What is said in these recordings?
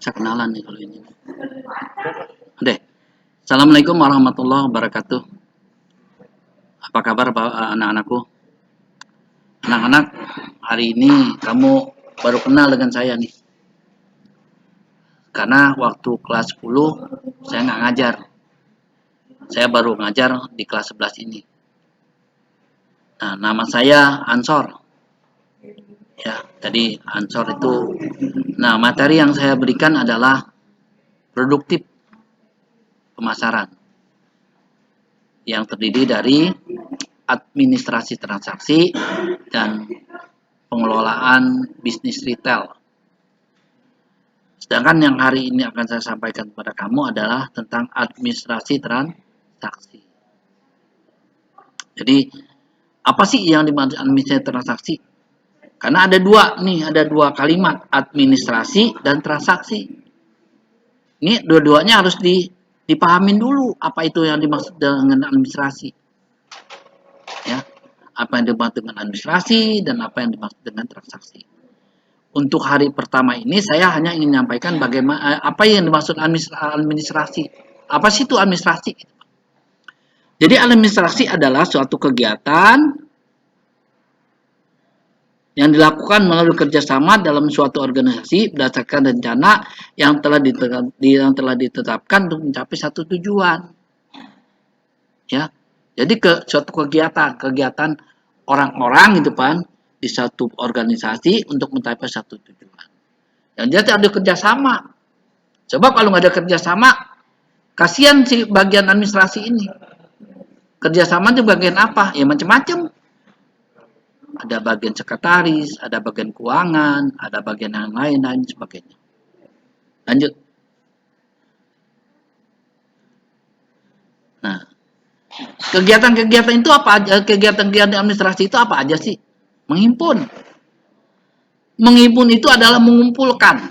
Saya kenalan nih kalau ini. Deh. Assalamualaikum warahmatullahi wabarakatuh. Apa kabar anak-anakku? Anak-anak, hari ini kamu baru kenal dengan saya nih. Karena waktu kelas 10 saya nggak ngajar. Saya baru ngajar di kelas 11 ini. Nah, nama saya Ansor. Ya, tadi Ansor itu. Nah, materi yang saya berikan adalah produktif pemasaran yang terdiri dari administrasi transaksi dan pengelolaan bisnis retail. Sedangkan yang hari ini akan saya sampaikan kepada kamu adalah tentang administrasi transaksi. Jadi, apa sih yang dimaksud administrasi transaksi? Karena ada dua kalimat, administrasi dan transaksi. Ini dua-duanya harus dipahamin dulu apa itu yang dimaksud dengan administrasi. Ya, apa yang dimaksud dengan administrasi dan apa yang dimaksud dengan transaksi. Untuk hari pertama ini saya hanya ingin menyampaikan bagaimana apa yang dimaksud administrasi. Apa sih itu administrasi? Jadi administrasi adalah suatu kegiatan yang dilakukan melalui kerjasama dalam suatu organisasi berdasarkan rencana yang telah ditetapkan untuk mencapai satu tujuan. Ya, jadi suatu kegiatan orang-orang gitu kan di satu organisasi untuk mencapai satu tujuan. Dan dia ada kerjasama. Coba kalau nggak ada kerjasama, kasihan si bagian administrasi ini. Kerjasama itu bagian apa? Ya macam-macam. Ada bagian sekretaris, ada bagian keuangan, ada bagian yang lain sebagainya. Lanjut. Nah, kegiatan-kegiatan itu apa aja? Kegiatan-kegiatan administrasi itu apa aja sih? Menghimpun. Menghimpun itu adalah mengumpulkan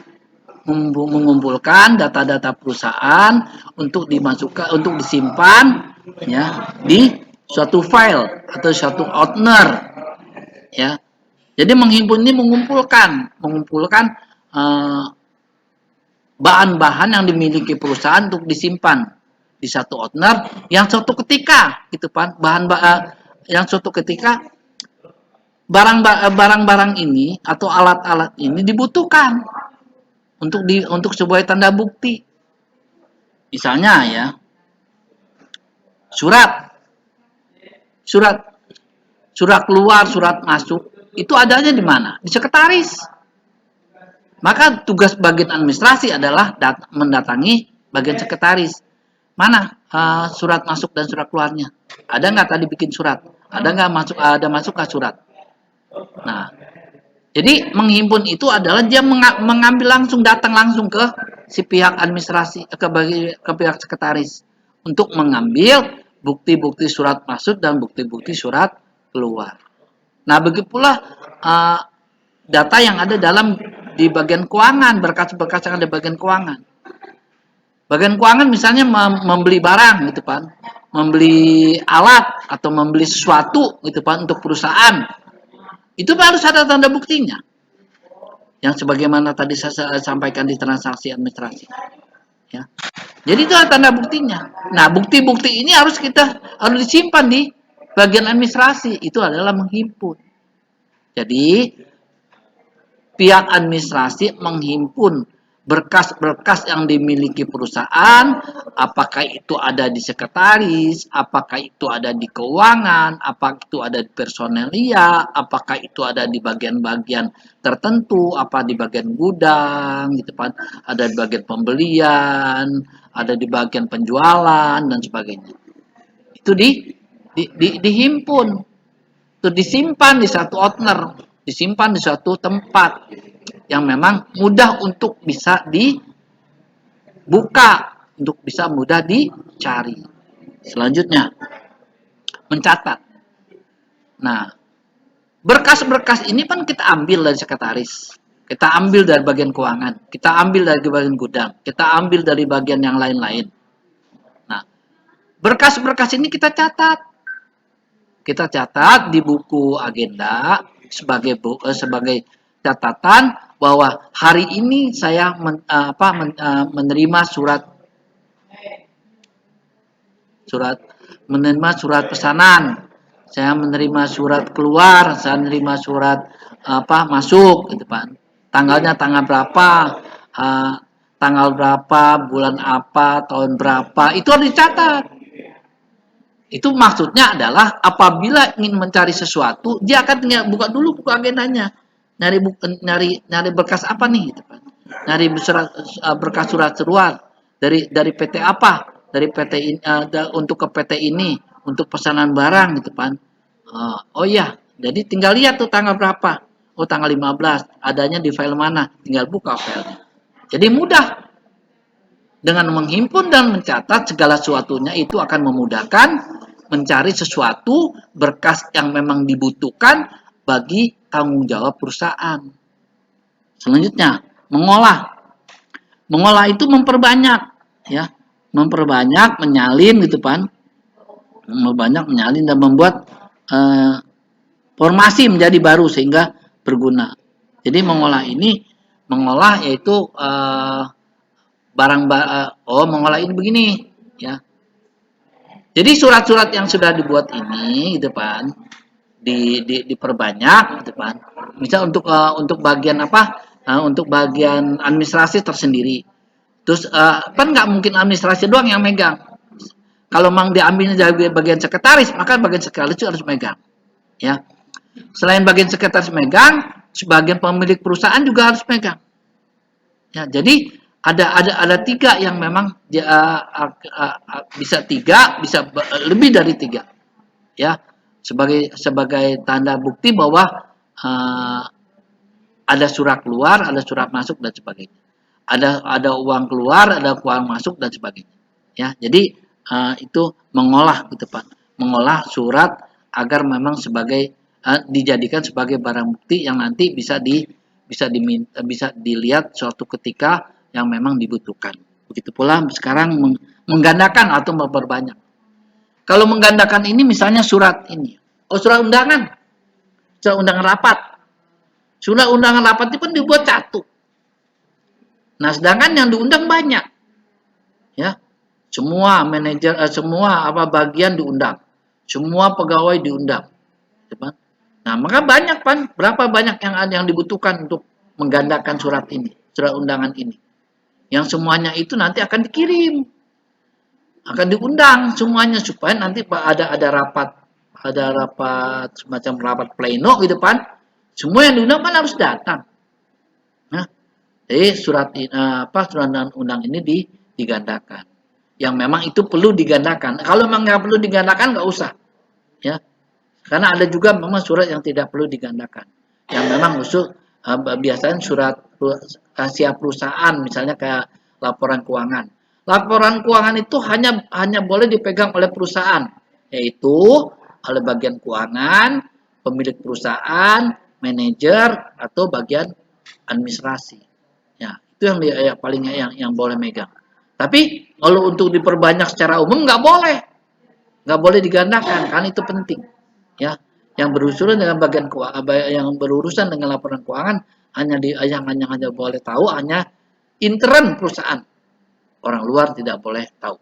data-data perusahaan untuk dimasukkan, untuk disimpan ya di suatu file atau suatu owner. Ya, jadi menghimpun ini mengumpulkan bahan-bahan yang dimiliki perusahaan untuk disimpan di satu owner yang suatu ketika, gitu kan, yang suatu ketika barang-barang ini atau alat-alat ini dibutuhkan untuk sebuah tanda bukti. Misalnya ya, surat keluar, surat masuk, itu adanya di mana? Di sekretaris. Maka tugas bagian administrasi adalah mendatangi bagian sekretaris. Mana surat masuk dan surat keluarnya? Ada nggak tadi bikin surat? Ada nggak masuk? Ada masuk nggak surat? Nah, jadi menghimpun itu adalah dia mengambil datang langsung ke si pihak administrasi, ke pihak sekretaris untuk mengambil bukti-bukti surat masuk dan bukti-bukti surat keluar. Nah, begitu pula data yang ada di bagian keuangan, berkas-berkas yang ada di bagian keuangan. Bagian keuangan misalnya membeli barang gitu kan, membeli alat atau membeli sesuatu gitu kan untuk perusahaan. Itu harus ada tanda buktinya. Yang sebagaimana tadi saya sampaikan di transaksi administrasi. Ya. Jadi itu tanda buktinya. Nah, bukti-bukti ini harus disimpan di bagian administrasi. Itu adalah menghimpun. Jadi pihak administrasi menghimpun berkas-berkas yang dimiliki perusahaan, apakah itu ada di sekretaris, apakah itu ada di keuangan, apakah itu ada di personelia, apakah itu ada di bagian-bagian tertentu, apa di bagian gudang, gitu kan, ada di bagian pembelian, ada di bagian penjualan dan sebagainya. Itu dihimpun, itu disimpan di satu owner, disimpan di suatu tempat yang memang mudah untuk bisa dibuka, untuk bisa mudah dicari. Selanjutnya, mencatat. Nah, berkas-berkas ini kan kita ambil dari sekretaris, kita ambil dari bagian keuangan, kita ambil dari bagian gudang, kita ambil dari bagian yang lain-lain. Nah, berkas-berkas ini kita catat. Kita catat di buku agenda sebagai catatan bahwa hari ini saya menerima menerima surat pesanan, saya menerima surat keluar, saya menerima surat masuk gitu kan. Tanggalnya tanggal berapa, uh, tanggal berapa, bulan apa, tahun berapa, itu harus dicatat. Itu maksudnya adalah apabila ingin mencari sesuatu, dia akan tinggal buka dulu buku agendanya. Nyari berkas apa nih gitu kan. Nyari berkas surat seruan dari PT apa? Dari PT ini, untuk ke PT ini, untuk pesanan barang gitu kan. Oh iya, jadi tinggal lihat tuh tanggal berapa. Oh tanggal 15, adanya di file mana? Tinggal buka filenya. Jadi mudah. Dengan menghimpun dan mencatat segala sesuatunya itu akan memudahkan mencari sesuatu berkas yang memang dibutuhkan bagi tanggung jawab perusahaan. Selanjutnya, mengolah. Mengolah itu memperbanyak, ya, memperbanyak, menyalin gitu kan, memperbanyak, menyalin dan membuat formasi menjadi baru sehingga berguna. Jadi mengolah yaitu mengolah ini begini, ya. Jadi surat-surat yang sudah dibuat ini gitu kan diperbanyak gitu kan. Misal untuk bagian apa? Untuk bagian administrasi tersendiri. Terus kan nggak mungkin administrasi doang yang megang. Kalau memang diambil dari bagian sekretaris, maka bagian sekretaris itu harus megang. Ya. Selain bagian sekretaris megang, sebagian pemilik perusahaan juga harus megang. Ya, jadi ada tiga yang memang bisa tiga, bisa lebih dari tiga, ya, sebagai tanda bukti bahwa ada surat keluar, ada surat masuk dan sebagainya, ada uang keluar, ada uang masuk dan sebagainya, ya. Jadi itu mengolah gitu Pak, mengolah surat agar memang dijadikan sebagai barang bukti yang nanti bisa dilihat suatu ketika yang memang dibutuhkan. Begitu pula sekarang menggandakan atau memperbanyak. Kalau menggandakan ini misalnya surat ini, surat undangan rapat. Surat undangan rapat itu pun dibuat satu. Nah, sedangkan yang diundang banyak, ya, semua manajer, semua bagian diundang, semua pegawai diundang, nah maka banyak kan, berapa banyak yang dibutuhkan untuk menggandakan surat undangan ini, yang semuanya itu nanti akan dikirim, akan diundang semuanya supaya nanti ada rapat semacam rapat pleno gitu kan, semua yang diundang kan harus datang. Nah, jadi surat undang ini digandakan. Yang memang itu perlu digandakan. Kalau memang nggak perlu digandakan nggak usah, ya. Karena ada juga memang surat yang tidak perlu digandakan. Yang memang khusus biasanya surat rahasia perusahaan, misalnya kayak laporan keuangan. Laporan keuangan itu hanya boleh dipegang oleh perusahaan, yaitu oleh bagian keuangan, pemilik perusahaan, manajer atau bagian administrasi. Ya, itu yang paling yang boleh megang. Tapi kalau untuk diperbanyak secara umum nggak boleh digandakan, kan itu penting. Ya, yang berurusan dengan bagian keuangan, yang berurusan dengan laporan keuangan hanya boleh tahu hanya intern perusahaan. Orang luar tidak boleh tahu.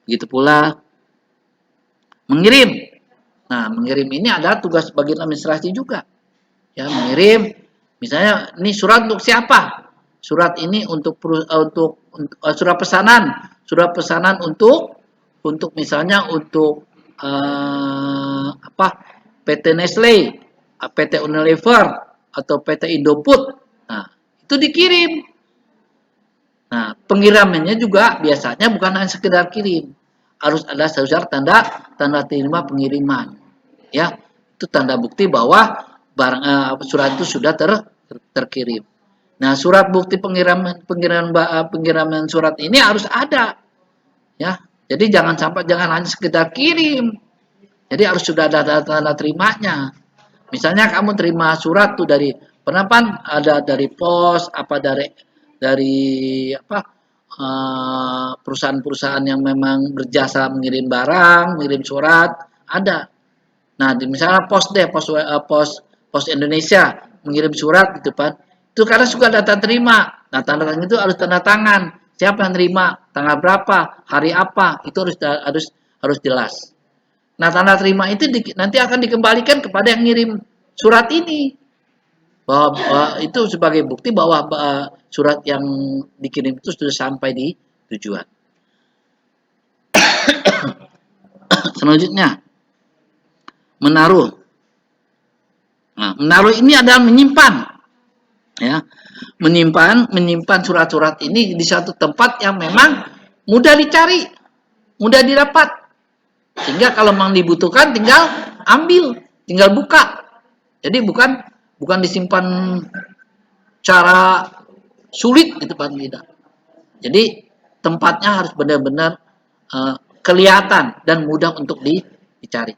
Begitu pula mengirim. Nah, mengirim ini adalah tugas bagian administrasi juga. Ya, mengirim misalnya ini surat untuk siapa? Surat ini untuk surat pesanan untuk misalnya untuk PT Nestle, PT Unilever atau PT Indofood. Nah, itu dikirim. Nah, pengirimannya juga biasanya bukan hanya sekedar kirim, harus ada tanda terima pengiriman. Ya, itu tanda bukti bahwa surat itu sudah terkirim. Nah, surat bukti pengiriman surat ini harus ada, ya. Jadi jangan hanya sekedar kirim. Jadi harus sudah ada tanda terimanya. Misalnya kamu terima surat tuh ada dari pos, dari perusahaan-perusahaan yang memang berjasa mengirim barang, mengirim surat, ada. Nah, misalnya pos Indonesia mengirim surat gitu kan. Itu Itu karena suka data terima. Nah, tanda tangan itu harus tanda tangan. Siapa yang terima, tanggal berapa, hari apa, itu harus jelas. Nah, tanda terima itu nanti akan dikembalikan kepada yang ngirim surat ini. Bahwa itu sebagai bukti bahwa surat yang dikirim itu sudah sampai di tujuan. Selanjutnya, menaruh. Nah, menaruh ini adalah menyimpan, ya, menyimpan surat-surat ini di satu tempat yang memang mudah dicari, mudah didapat, sehingga kalau memang dibutuhkan tinggal ambil, tinggal buka. Jadi bukan disimpan cara sulit gitu Pak, tidak. Jadi tempatnya harus benar-benar kelihatan dan mudah untuk dicari.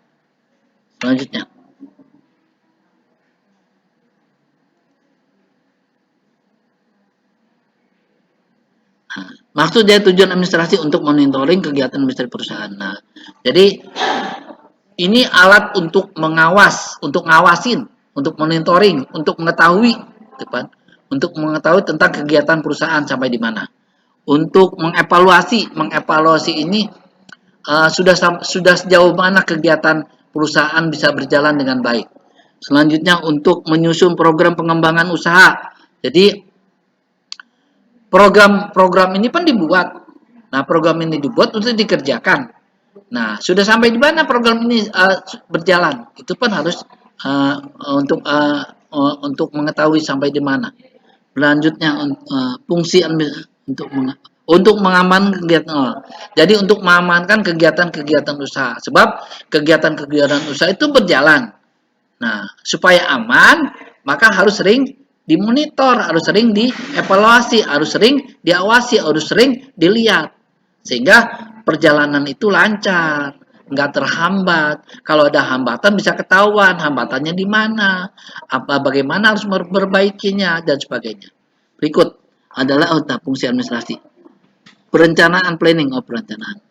Selanjutnya, maksud dari tujuan administrasi untuk monitoring kegiatan administrasi perusahaan. Nah, jadi ini alat untuk mengawas, untuk ngawasin, untuk monitoring, untuk mengetahui, depan, untuk mengetahui tentang kegiatan perusahaan sampai di mana. Untuk mengevaluasi ini sudah sejauh mana kegiatan perusahaan bisa berjalan dengan baik. Selanjutnya untuk menyusun program pengembangan usaha. Jadi program ini pun dibuat. Nah, program ini dibuat untuk dikerjakan. Nah, sudah sampai di mana program ini berjalan? Itu pun harus uh, untuk mengetahui sampai di mana. Selanjutnya fungsi untuk mengamankan kegiatan. Jadi untuk mengamankan kegiatan-kegiatan usaha. Sebab kegiatan-kegiatan usaha itu berjalan. Nah, supaya aman, maka harus sering dimonitor, harus sering dievaluasi, harus sering diawasi, harus sering dilihat. Sehingga perjalanan itu lancar, nggak terhambat. Kalau ada hambatan bisa ketahuan, hambatannya di mana, bagaimana harus memperbaikinya, dan sebagainya. Berikut adalah fungsi administrasi. Perencanaan, planning, perencanaan.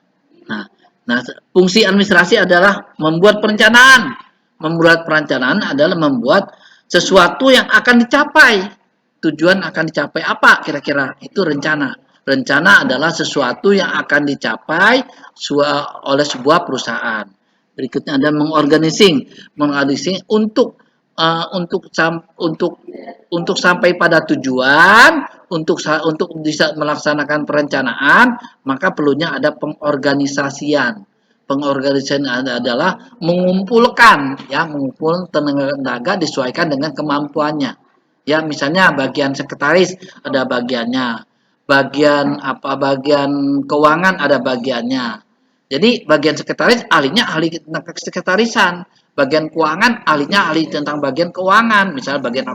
Nah, fungsi administrasi adalah membuat perencanaan. Membuat perencanaan adalah membuat sesuatu yang akan dicapai. Tujuan akan dicapai apa kira-kira? Itu rencana. Rencana adalah sesuatu yang akan dicapai oleh sebuah perusahaan. Berikutnya ada mengorganising untuk untuk sampai pada tujuan, untuk bisa melaksanakan perencanaan, maka perlunya ada pengorganisasian. Pengorganisasian adalah mengumpulkan tenaga disesuaikan dengan kemampuannya. Ya, misalnya bagian sekretaris ada bagiannya, bagian keuangan ada bagiannya. Jadi bagian sekretaris ahlinya ahli tentang sekretarisan, bagian keuangan ahlinya ahli tentang bagian keuangan, misalnya bagian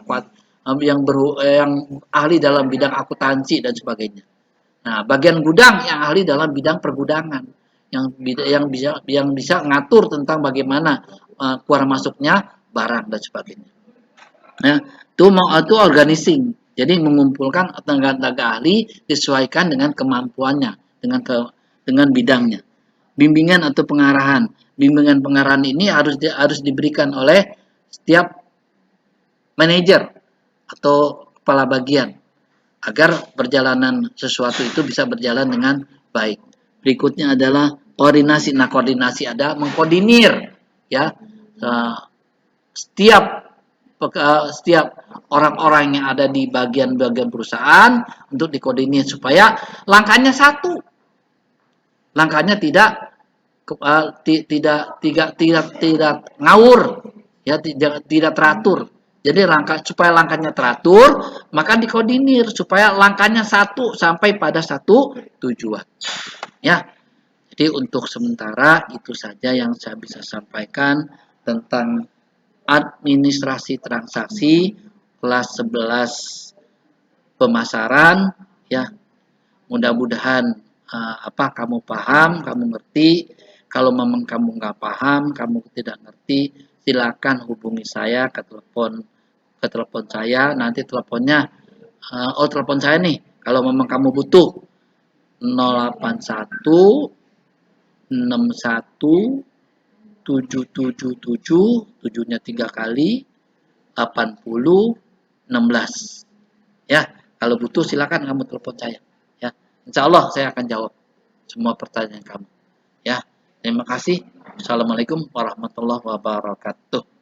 yang ahli dalam bidang akuntansi dan sebagainya. Nah, bagian gudang yang ahli dalam bidang pergudangan, yang bisa ngatur tentang bagaimana keluar masuknya barang dan sebagainya. Nah, itu organizing. Jadi mengumpulkan tenaga ahli disesuaikan dengan kemampuannya, dengan bidangnya. Bimbingan atau pengarahan. Bimbingan pengarahan ini harus diberikan oleh setiap manajer atau kepala bagian agar perjalanan sesuatu itu bisa berjalan dengan baik. Berikutnya adalah koordinasi. Nah, koordinasi ada mengkoordinir, ya, setiap orang-orang yang ada di bagian-bagian perusahaan untuk dikoordinir supaya langkahnya satu, langkahnya tidak ngawur, ya, tidak teratur. Jadi supaya langkahnya teratur, maka dikoordinir supaya langkahnya satu sampai pada satu tujuan. Ya, jadi untuk sementara itu saja yang saya bisa sampaikan tentang administrasi transaksi kelas 11 pemasaran. Ya, mudah-mudahan kamu paham, kamu ngerti. Kalau memang kamu nggak paham, kamu tidak ngerti, silakan hubungi saya ke telepon saya. Nanti teleponnya, telepon saya nih. Kalau memang kamu butuh 081 61 777, 7-nya 3 kali, 80 16. Ya, kalau butuh silakan kamu telepon saya. Ya, insya Allah saya akan jawab semua pertanyaan kamu. Ya, terima kasih. Assalamualaikum warahmatullahi wabarakatuh.